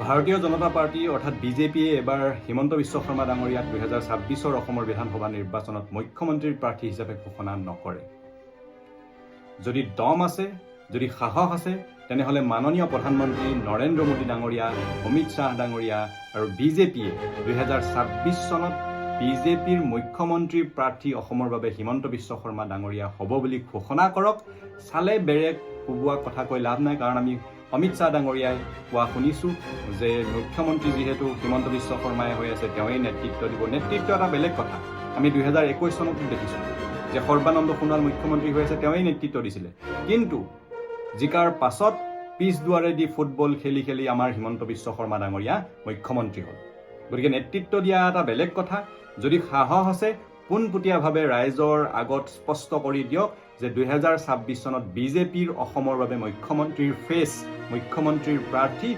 ভাৰতীয় জনতা পাৰ্টি অৰ্থাৎ বিজেপিয়ে এবাৰ হিমন্ত বিশ্ব শৰ্মা ডাঙৰীয়াক 2026 অসমৰ বিধানসভা নিৰ্বাচনত মুখ্যমন্ত্ৰীৰ প্ৰাৰ্থী হিচাপে ঘোষণা নকৰে। যদি দম আছে, যদি সাহস আছে, তেনেহ'লে মাননীয় প্ৰধানমন্ত্ৰী নৰেন্দ্ৰ মোদী ডাঙৰীয়া, অমিত শ্বাহ ডাঙৰীয়া আৰু বিজেপিয়ে 2026 চনত বিজেপিৰ মুখ্যমন্ত্ৰীৰ প্ৰাৰ্থী অসমৰ বাবে হিমন্ত বিশ্ব শৰ্মা ডাঙৰীয়া হ'ব বুলি ঘোষণা কৰক। চালে বেৰে কোবোৱা কথা কৈ লাভ নাই, কাৰণ আমি অমিত শ্বাহ ডাঙৰীয়াই কোৱা শুনিছোঁ যে মুখ্যমন্ত্ৰী যিহেতু হিমন্ত বিশ্ব শৰ্মাই হৈ আছে, তেওঁৱেই নেতৃত্ব দিব। নেতৃত্ব এটা বেলেগ কথা, আমি 2021 চনতো দেখিছোঁ যে সৰ্বানন্দ সোণোৱাল মুখ্যমন্ত্ৰী হৈ আছে, তেওঁৱেই নেতৃত্ব দিছিলে। কিন্তু জিকাৰ পাছত পিছ দুৱাৰেদি ফুটবল খেলি খেলি আমাৰ হিমন্ত বিশ্ব শৰ্মা ডাঙৰীয়া মুখ্যমন্ত্ৰী হ'ল। গতিকে নেতৃত্ব দিয়া এটা বেলেগ কথা। যদি সাহস আছে, পোনপটীয়াভাৱে ৰাইজৰ আগত স্পষ্ট কৰি দিয়ক যে 2026 চনত বিজেপিৰ অসমৰ বাবে মুখ্যমন্ত্ৰীৰ ফেচ, মুখ্যমন্ত্ৰীৰ প্ৰাৰ্থী